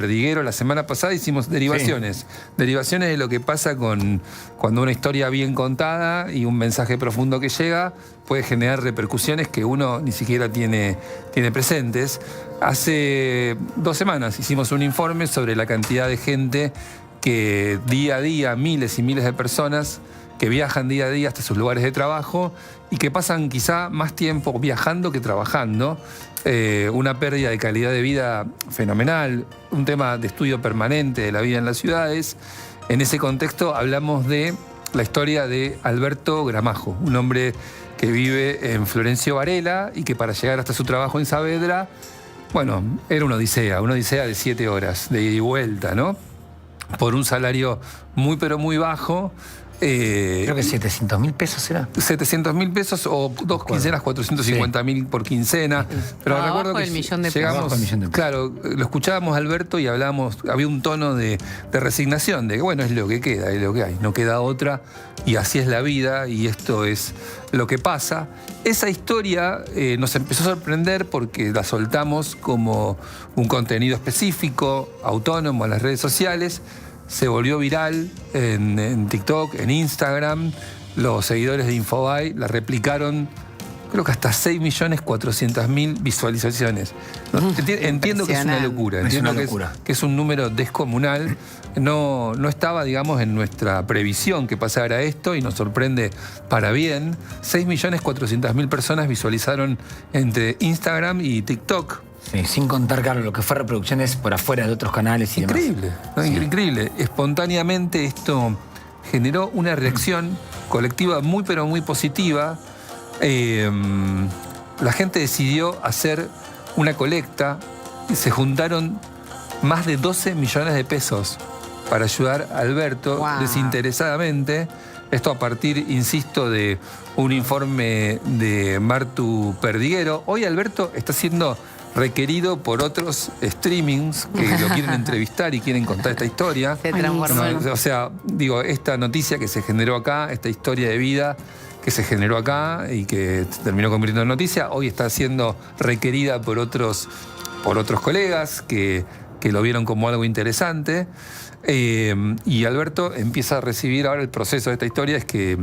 Perdiguero, la semana pasada hicimos derivaciones. Sí. Derivaciones de lo que pasa cuando una historia bien contada y un mensaje profundo que llega puede generar repercusiones que uno ni siquiera tiene presentes. Hace 2 semanas hicimos un informe sobre la cantidad de gente que día a día, miles y miles de personas que viajan día a día hasta sus lugares de trabajo y que pasan quizá más tiempo viajando que trabajando. Una pérdida de calidad de vida fenomenal, un tema de estudio permanente de la vida en las ciudades. En ese contexto hablamos de la historia de Alberto Gramajo, un hombre que vive en Florencio Varela y que para llegar hasta su trabajo en Saavedra, bueno, era una odisea de 7 horas de ida y vuelta, ¿no? Por un salario muy pero muy bajo. Creo que 700.000 pesos será. 700.000 pesos o 2 quincenas, 450.000 por quincena. Pero recuerdo que llegamos, claro, lo escuchábamos a Alberto y hablábamos, había un tono de resignación, de que bueno, es lo que queda, es lo que hay, no queda otra, y así es la vida, y esto es lo que pasa. Esa historia nos empezó a sorprender porque la soltamos como un contenido específico, autónomo, en las redes sociales. Se volvió viral en TikTok, en Instagram. Los seguidores de Infobae la replicaron, creo que hasta 6.400.000 visualizaciones. Entiendo que es una locura, entiendo que es un número descomunal. No estaba, digamos, en nuestra previsión que pasara esto y nos sorprende para bien. 6.400.000 personas visualizaron entre Instagram y TikTok. Sí, sin contar, claro, lo que fue reproducciones por afuera de otros canales y increíble, demás. ¿no? Sí. Increíble. Espontáneamente esto generó una reacción colectiva muy pero muy positiva. La gente decidió hacer una colecta y se juntaron más de 12 millones de pesos para ayudar a Alberto desinteresadamente. Esto a partir, insisto, de un informe de Martu Perdiguero. Hoy Alberto está siendo requerido por otros streamings que lo quieren entrevistar y quieren contar esta historia. Se transformó. O sea, digo, esta noticia que se generó acá, esta historia de vida que se generó acá y que se terminó convirtiendo en noticia, hoy está siendo requerida por otros colegas que lo vieron como algo interesante. Y Alberto empieza a recibir ahora el proceso de esta historia, es que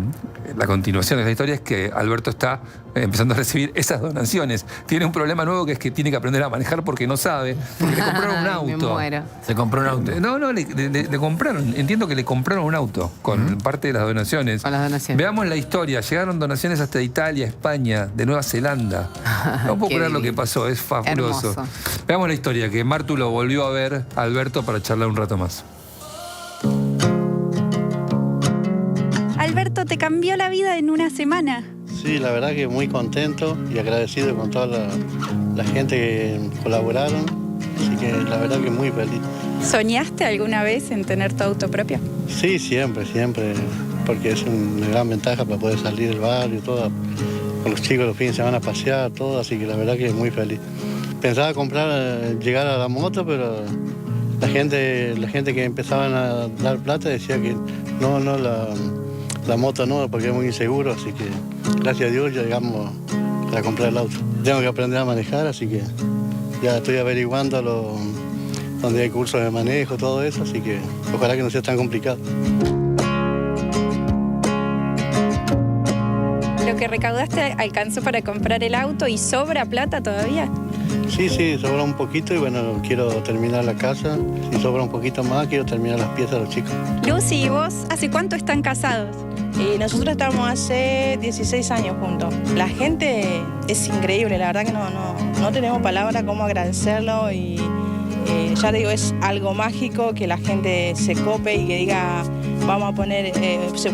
la continuación de esta historia es que Alberto está empezando a recibir esas donaciones. Tiene un problema nuevo que es que tiene que aprender a manejar porque no sabe, porque le compraron un auto. Me muero. Se compró un auto. No, le compraron, entiendo que le compraron un auto con parte de las donaciones. Con las donaciones. Veamos la historia, llegaron donaciones hasta de Italia, España, de Nueva Zelanda. No puedo creer lo que pasó, es fabuloso. Hermoso. Veamos la historia, que Martu lo volvió a ver a Alberto para charlar un rato más. Alberto, te cambió la vida en una semana. Sí, la verdad que muy contento y agradecido con toda la gente que colaboraron. Así que la verdad que muy feliz. ¿Soñaste alguna vez en tener tu auto propio? Sí, siempre, porque es una gran ventaja para poder salir del barrio, todo, con los chicos los fines de semana a pasear, todo, así que la verdad que muy feliz. Pensaba llegar a la moto, pero la gente que empezaban a dar plata decía que no, la moto no, porque es muy inseguro, así que gracias a Dios ya llegamos a comprar el auto. Tengo que aprender a manejar, así que ya estoy averiguando donde hay cursos de manejo, todo eso, así que ojalá que no sea tan complicado. ¿Lo que recaudaste alcanzó para comprar el auto y sobra plata todavía? Sí, sobra un poquito y bueno, quiero terminar la casa. Si sobra un poquito más, quiero terminar las piezas de los chicos. Lucy, ¿y vos hace cuánto están casados? Nosotros estamos hace 16 años juntos. La gente es increíble, la verdad que no tenemos palabra cómo agradecerlo y ya te digo, es algo mágico que la gente se cope y que diga, vamos a poner,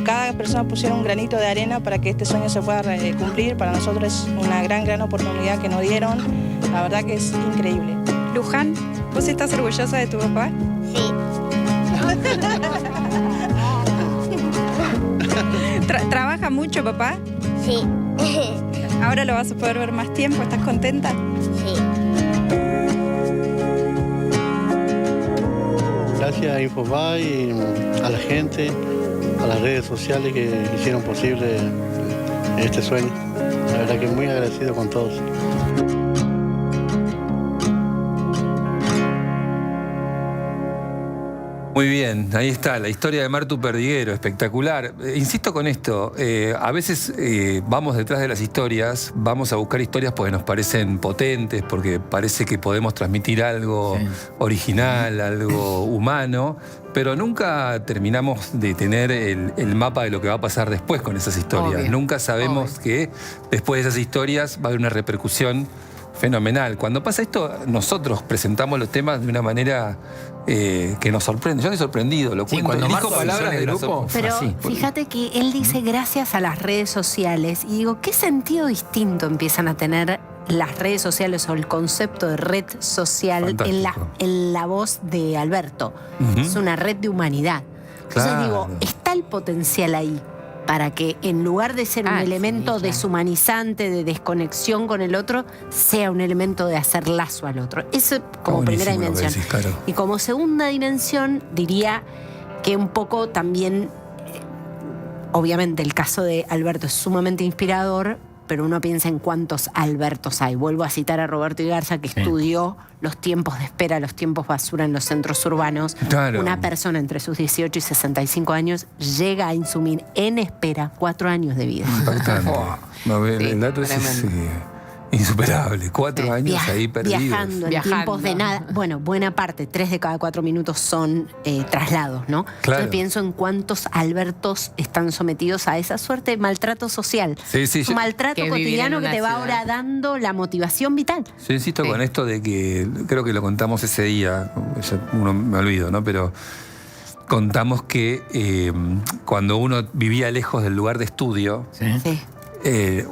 cada persona pusiera un granito de arena para que este sueño se pueda cumplir. Para nosotros es una gran oportunidad que nos dieron, la verdad que es increíble. Luján, ¿vos estás orgullosa de tu papá? Sí. ¿Trabaja mucho, papá? Sí. ¿Ahora lo vas a poder ver más tiempo? ¿Estás contenta? Sí. Gracias a Infobae, a la gente, a las redes sociales que hicieron posible este sueño. La verdad que muy agradecido con todos. Muy bien, ahí está, la historia de Martu Perdiguero, espectacular. Insisto con esto, a veces vamos detrás de las historias, vamos a buscar historias porque nos parecen potentes, porque parece que podemos transmitir algo original, algo humano, pero nunca terminamos de tener el mapa de lo que va a pasar después con esas historias. Obvio. Nunca sabemos que después de esas historias va a haber una repercusión fenomenal. Cuando pasa esto, nosotros presentamos los temas de una manera que nos sorprende. Yo estoy sorprendido, lo cuento. Cuando Elijo Marco palabras de grupo. Pero así. fíjate que él dice gracias a las redes sociales. Y digo, ¿qué sentido distinto empiezan a tener las redes sociales o el concepto de red social en la voz de Alberto? Es una red de humanidad. Entonces digo, está el potencial ahí para que en lugar de ser un elemento deshumanizante, de desconexión con el otro, sea un elemento de hacer lazo al otro. Eso como primera dimensión. Decís, claro. Y como segunda dimensión, diría que un poco también, obviamente el caso de Alberto es sumamente inspirador, pero uno piensa en cuántos Albertos hay. Vuelvo a citar a Roberto Igarza, que estudió los tiempos de espera, los tiempos basura en los centros urbanos. Claro. Una persona entre sus 18 y 65 años llega a insumir en espera 4 años de vida. Impactante. No, el dato es insuperable. 4 años ahí perdidos. Viajando en tiempos de nada. Bueno, buena parte, 3 de cada 4 minutos son traslados, ¿no? Claro. Yo pienso en cuántos Albertos están sometidos a esa suerte de maltrato social. Sí, un maltrato cotidiano que te va ahora dando la motivación vital. Yo insisto con esto de que, creo que lo contamos ese día, uno me olvido, ¿no? Pero contamos que cuando uno vivía lejos del lugar de estudio,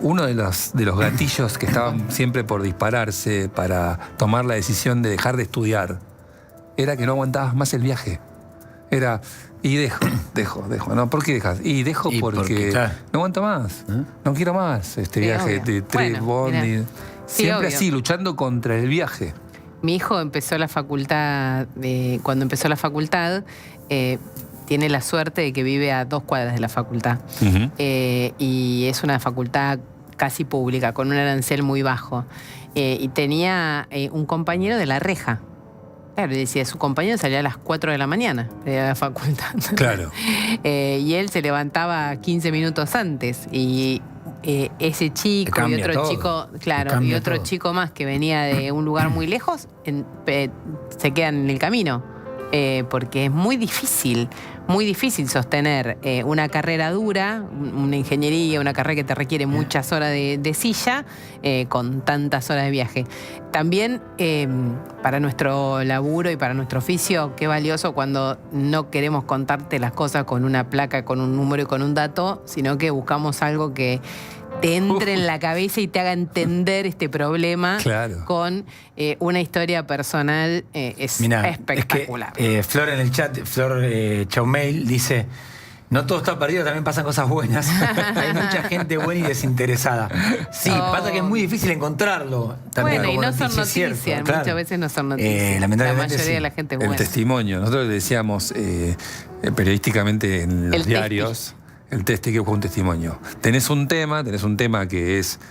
uno de los gatillos que estaban siempre por dispararse para tomar la decisión de dejar de estudiar era que no aguantabas más el viaje. Era, y dejo. ¿No? ¿Por qué dejas? Y dejo porque no aguanto más. No quiero más este viaje de tren, bondi. Siempre así, luchando contra el viaje. Mi hijo empezó la facultad, cuando empezó la facultad, tiene la suerte de que vive a 2 cuadras de la facultad. Y es una facultad casi pública, con un arancel muy bajo. Y tenía un compañero de La Reja. Claro, decía, su compañero salía a las 4 de la mañana de la facultad. Claro. Y él se levantaba 15 minutos antes. Y ese chico y otro chico, y otro chico más que venía de un lugar muy lejos, se quedan en el camino. Porque es muy difícil sostener una carrera dura, una ingeniería, una carrera que te requiere muchas horas de silla, con tantas horas de viaje. También para nuestro laburo y para nuestro oficio, qué valioso cuando no queremos contarte las cosas con una placa, con un número y con un dato, sino que buscamos algo que te entre en la cabeza y te haga entender este problema con una historia personal. Espectacular. Es que, Flor en el chat, Flor Chaumail dice: no todo está perdido, también pasan cosas buenas. Hay mucha gente buena y desinteresada. Sí, pasa que es muy difícil encontrarlo. También y no son noticias, muchas veces no son noticias. La mayoría de la gente es buena. El testimonio, nosotros le decíamos periodísticamente en los diarios. El teste que busca un testimonio. Tenés un tema que es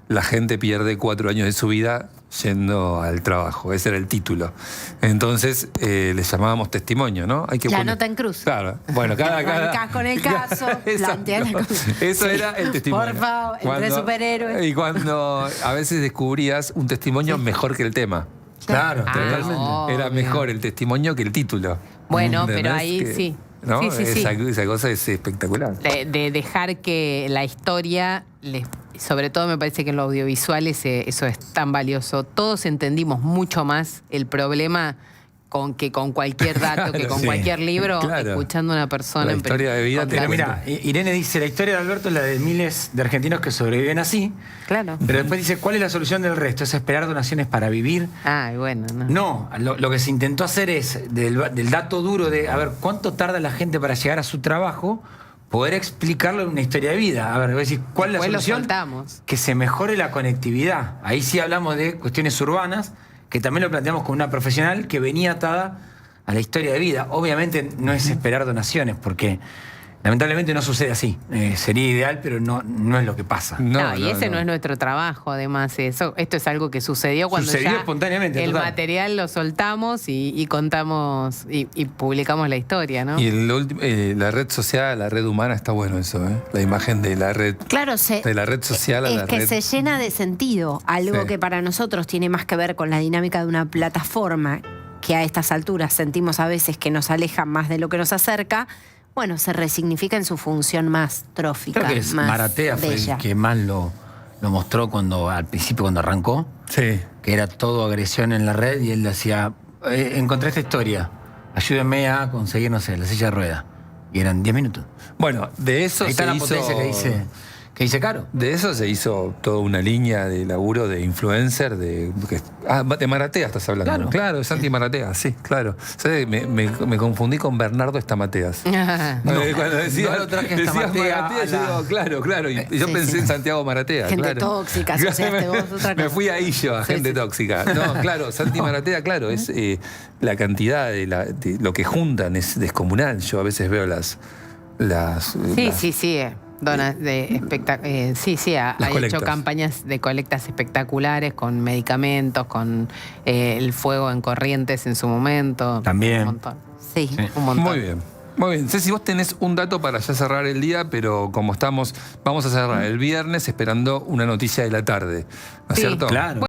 la gente pierde 4 años de su vida yendo al trabajo. Ese era el título. Entonces le llamábamos testimonio, ¿no? Hay que la nota en cruz. Claro. Bueno, cada con el caso, plantea la cruz. Eso era el testimonio. Por favor, entre superhéroes. Y cuando a veces descubrías un testimonio mejor que el tema. Claro, totalmente. Era mejor el testimonio que el título. Bueno, pero ahí sí. ¿No? Esa cosa es espectacular. De dejar que la historia, sobre todo me parece que en los audiovisuales eso es tan valioso. Todos entendimos mucho más el problema con cualquier dato, que con cualquier libro, escuchando a una persona. La historia de vida. Pero mira, Irene dice, la historia de Alberto es la de miles de argentinos que sobreviven así. Claro. Pero después dice, ¿cuál es la solución del resto? ¿Es esperar donaciones para vivir? Bueno, no. No, lo que se intentó hacer es, del dato duro de, a ver, ¿cuánto tarda la gente para llegar a su trabajo? Poder explicarlo en una historia de vida. A ver, voy a decir, ¿cuál es la solución? Que se mejore la conectividad. Ahí sí hablamos de cuestiones urbanas, que también lo planteamos con una profesional que venía atada a la historia de vida. Obviamente no es esperar donaciones, porque Lamentablemente no sucede así. Sería ideal, pero no es lo que pasa. Y ese no es nuestro trabajo, además. Esto es algo que sucedió cuando ya espontáneamente, el material lo soltamos y contamos y publicamos la historia, ¿no? Y la red social, la red humana, está bueno eso, ¿eh? La imagen de la red. Claro, de la red social a la red. Es que se llena de sentido. Algo que para nosotros tiene más que ver con la dinámica de una plataforma que a estas alturas sentimos a veces que nos aleja más de lo que nos acerca. Bueno, se resignifica en su función más trófica. Creo que más Maratea fue el que más lo mostró al principio cuando arrancó. Sí. Que era todo agresión en la red y él decía, encontré esta historia, ayúdenme a conseguir, no sé, la silla de ruedas. Y eran 10 minutos. Bueno, de eso ahí está la potencia que dice Caro. De eso se hizo toda una línea de laburo de influencer, de Maratea estás hablando. Claro, de Santi Maratea, sí, claro. ¿Sabes? Me confundí con Bernardo Estamateas. Cuando decías Maratea, yo digo, claro. Y yo pensé en Santiago Maratea. Gente tóxica, asociaste vos, otra cosa. Me fui ahí yo, a gente tóxica. No, claro, Santi Maratea, claro, es la cantidad de lo que juntan es descomunal. Yo a veces veo las Sí. Ha hecho campañas de colectas espectaculares con medicamentos, con el fuego en Corrientes en su momento. También. Un montón. Sí, un montón. Muy bien. Muy bien. Ceci, vos tenés un dato para ya cerrar el día, pero como vamos a cerrar el viernes esperando una noticia de la tarde. ¿No es cierto? Claro.